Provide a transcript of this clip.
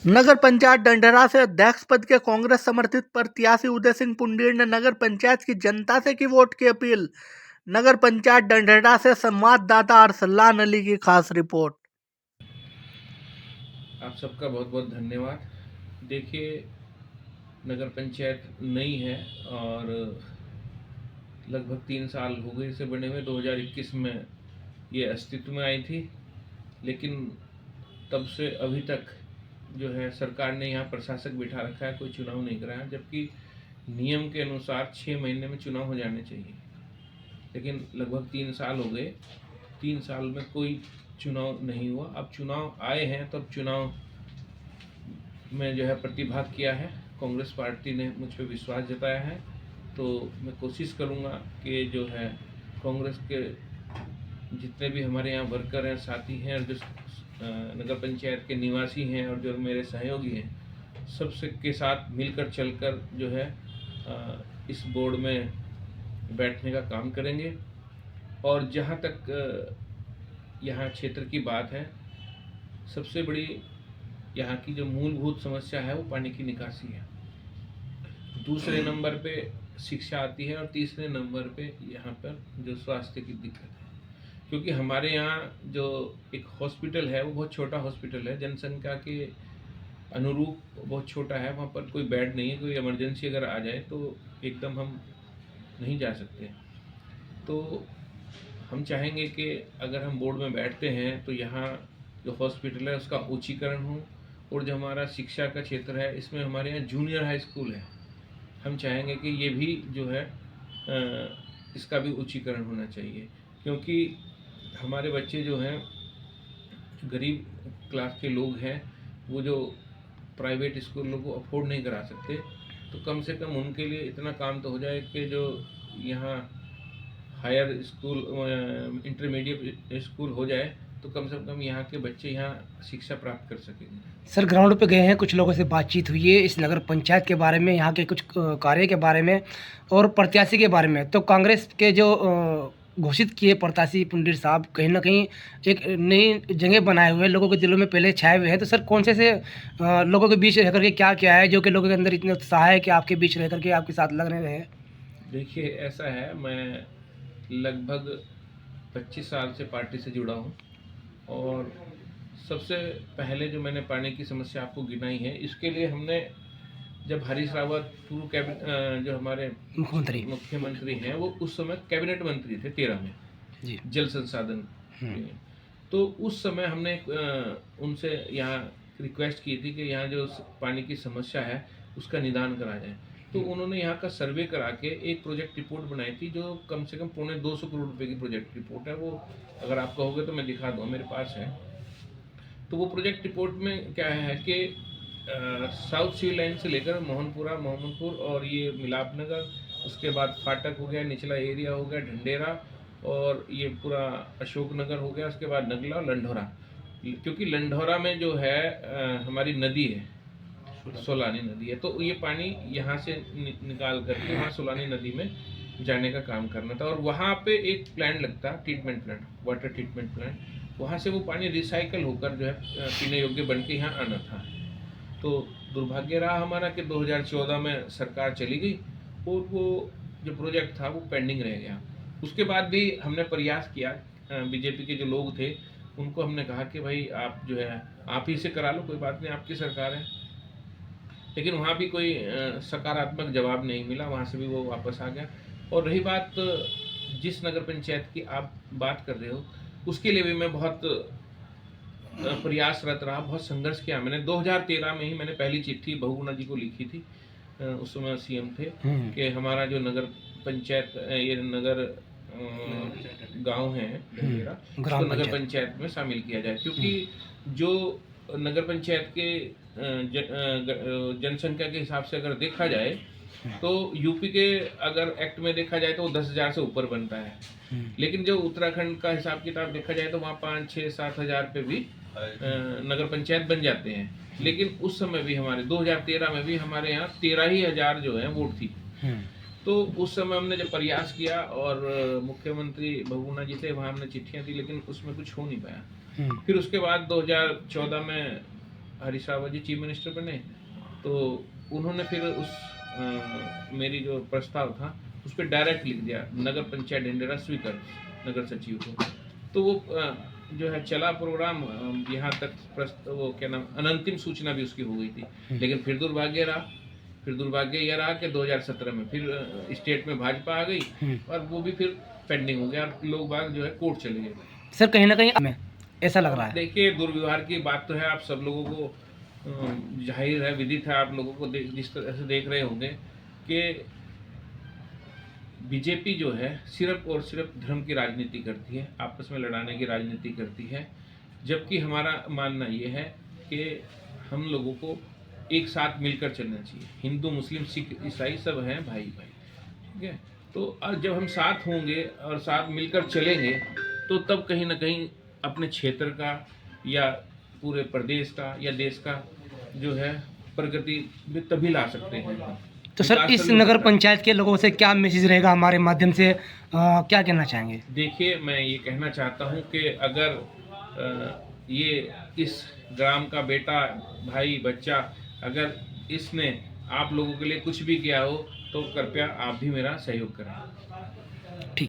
नगर पंचायत डंडरा से अध्यक्ष पद के कांग्रेस समर्थित प्रत्याशी उदय सिंह पुंडीर ने नगर पंचायत की जनता से की वोट की अपील। नगर पंचायत डंडरा से संवाददाता अरसलान अली की खास रिपोर्ट। आप सबका बहुत बहुत धन्यवाद। देखिए, नगर पंचायत नई है और लगभग 3 साल हो गए इसे बने हुए। 2021 में ये अस्तित्व में आई थी, लेकिन तब से अभी तक जो है सरकार ने यहाँ प्रशासक बिठा रखा है, कोई चुनाव नहीं कराया, जबकि नियम के अनुसार 6 महीने में चुनाव हो जाने चाहिए। लेकिन लगभग 3 साल हो गए, 3 साल में कोई चुनाव नहीं हुआ। अब चुनाव आए हैं तो अब चुनाव में जो है प्रतिभाग किया है। कांग्रेस पार्टी ने मुझ पर विश्वास जताया है, तो मैं कोशिश करूँगा कि जो है कांग्रेस के जितने भी हमारे यहाँ वर्कर हैं, साथी हैं, और जो नगर पंचायत के निवासी हैं और जो मेरे सहयोगी हैं, सबसे के साथ मिलकर चलकर जो है इस बोर्ड में बैठने का काम करेंगे। और जहाँ तक यहाँ क्षेत्र की बात है, सबसे बड़ी यहाँ की जो मूलभूत समस्या है वो पानी की निकासी है। दूसरे नंबर पे शिक्षा आती है और तीसरे नंबर पे यहाँ पर जो स्वास्थ्य की दिक्कत है। क्योंकि हमारे यहाँ जो एक हॉस्पिटल है वो बहुत छोटा हॉस्पिटल है, जनसंख्या के अनुरूप बहुत छोटा है। वहाँ पर कोई बेड नहीं है, कोई इमरजेंसी अगर आ जाए तो एकदम हम नहीं जा सकते। तो हम चाहेंगे कि अगर हम बोर्ड में बैठते हैं तो यहाँ जो हॉस्पिटल है उसका ऊंचीकरण हो, और जो हमारा शिक्षा का क्षेत्र है इसमें हमारे यहाँ जूनियर हाई स्कूल है, हम चाहेंगे कि ये भी जो है इसका भी ऊंचीकरण होना चाहिए। क्योंकि हमारे बच्चे जो हैं गरीब क्लास के लोग हैं, वो जो प्राइवेट स्कूलों को अफोर्ड नहीं करा सकते, तो कम से कम उनके लिए इतना काम तो हो जाए कि जो यहाँ हायर स्कूल इंटरमीडिएट स्कूल हो जाए, तो कम से कम यहाँ के बच्चे यहाँ शिक्षा प्राप्त कर सकेंगे। सर, ग्राउंड पे गए हैं, कुछ लोगों से बातचीत हुई है इस नगर पंचायत के बारे में, यहाँ के कुछ कार्य के बारे में और प्रत्याशी के बारे में। तो कांग्रेस के जो घोषित किए प्रत्याशी पुंडीर साहब कहीं ना कहीं एक नई जगह बनाए हुए हैं, लोगों के दिलों में पहले छाए हुए हैं। तो सर, कौन से लोगों के बीच रह करके क्या क्या है जो कि लोगों के अंदर इतने उत्साह है कि आपके बीच रह करके आपके साथ लग रहे हैं? देखिए, ऐसा है, मैं लगभग 25 साल से पार्टी से जुड़ा हूँ, और सबसे पहले जो मैंने पानी की समस्या आपको गिनाई है, इसके लिए हमने जब हरीश रावत पूर्व जो हमारे मुख्यमंत्री हैं, वो उस समय कैबिनेट मंत्री थे 13 में जी। जल संसाधन के। तो उस समय हमने उनसे यहाँ रिक्वेस्ट की थी कि यहाँ जो पानी की समस्या है उसका निदान करा जाए। तो उन्होंने यहाँ का सर्वे करा के एक प्रोजेक्ट रिपोर्ट बनाई थी, जो कम से कम 250 करोड़ रुपए की प्रोजेक्ट रिपोर्ट है। वो अगर आप कहोगे तो मैं दिखा दूँ, मेरे पास है। तो वो प्रोजेक्ट रिपोर्ट में क्या है कि साउथ सिविल लाइन से लेकर मोहनपुरा, मोहम्मदपुर और ये मिलाप नगर, उसके बाद फाटक हो गया, निचला एरिया हो गया, ढंडेरा, और ये पूरा अशोक नगर हो गया, उसके बाद नगला और लंढौरा। क्योंकि लंढौरा में जो है हमारी नदी है, सोलानी नदी है, तो ये पानी यहाँ से निकाल करके वहाँ सोलानी नदी में जाने का काम करना था। और वहाँ पे एक प्लांट लगता, treatment plant, water treatment plant, वहाँ से वो पानी रिसाइकल होकर जो है पीने योग्य बन के यहाँ आना था। तो दुर्भाग्य रहा हमारा कि 2014 में सरकार चली गई और वो जो प्रोजेक्ट था वो पेंडिंग रह गया। उसके बाद भी हमने प्रयास किया, बीजेपी के जो लोग थे उनको हमने कहा कि भाई आप जो है आप ही से करा लो, कोई बात नहीं, आपकी सरकार है। लेकिन वहाँ भी कोई सकारात्मक जवाब नहीं मिला, वहाँ से भी वो वापस आ गया। और रही बात जिस नगर पंचायत की आप बात कर रहे हो, उसके लिए भी मैं बहुत प्रयासरत रहा, बहुत संघर्ष किया मैंने। 2013 में ही मैंने पहली चिट्ठी बहुगुणा जी को लिखी थी, उस समय सीएम थे, कि हमारा जो नगर पंचायत ये नगर गांव है ढंडेरा, उसको नगर पंचायत में शामिल किया जाए। क्योंकि जो नगर पंचायत के जनसंख्या के हिसाब से अगर देखा जाए तो यूपी के अगर एक्ट में देखा जाए तो वो 10,000 से ऊपर बनता है। लेकिन जो उत्तराखंड का हिसाब किताब देखा जाए तो वहाँ 5, 6, 7 हज़ार पे भी नगर पंचायत बन जाते हैं। लेकिन उस समय भी हमारे 2013 में भी हमारे यहाँ 13,000 जो है वोट थी। तो उस समय हमने जब प्रयास किया और मुख्यमंत्री बहुगुणा जी थे, वहाँ हमने चिट्ठियाँ दी, लेकिन उसमें कुछ हो नहीं पाया। फिर उसके बाद 2014 में हरीश रावत जी चीफ मिनिस्टर बने, तो उन्होंने फिर उस मेरी जो प्रस्ताव था उस पर डायरेक्ट लिख दिया नगर पंचायत ढंढेरा स्वीकृत नगर सचिव को। तो वो जो है चला प्रोग्राम, यहाँ तक वो क्या नाम अनंतिम सूचना भी उसकी हो गई थी। लेकिन फिर दुर्भाग्य यह रहा कि 2017 में फिर स्टेट में भाजपा आ गई और वो भी फिर पेंडिंग हो गया, लोग बाग जो है कोर्ट चले गए। सर कहीं ना कहीं हमें ऐसा लग रहा है, देखिए दुर्व्यवहार की बात तो है, आप सब लोगों को जाहिर है, विदित है, आप लोगों को जिस तरह से देख रहे होंगे कि बीजेपी जो है सिर्फ और सिर्फ धर्म की राजनीति करती है, आपस में लड़ाने की राजनीति करती है। जबकि हमारा मानना ये है कि हम लोगों को एक साथ मिलकर चलना चाहिए। हिंदू, मुस्लिम, सिख, ईसाई सब हैं भाई भाई, ठीक है। तो जब हम साथ होंगे और साथ मिलकर चलेंगे तो तब कहीं ना कहीं अपने क्षेत्र का या पूरे प्रदेश का या देश का जो है प्रगति भी तभी ला सकते हैं। तो सर इस नगर पंचायत के लोगों से क्या मैसेज रहेगा हमारे माध्यम से, क्या कहना चाहेंगे? देखिए मैं ये कहना चाहता हूँ कि अगर ये इस ग्राम का बेटा, भाई, बच्चा अगर इसने आप लोगों के लिए कुछ भी किया हो तो कृपया आप भी मेरा सहयोग करें। ठीक।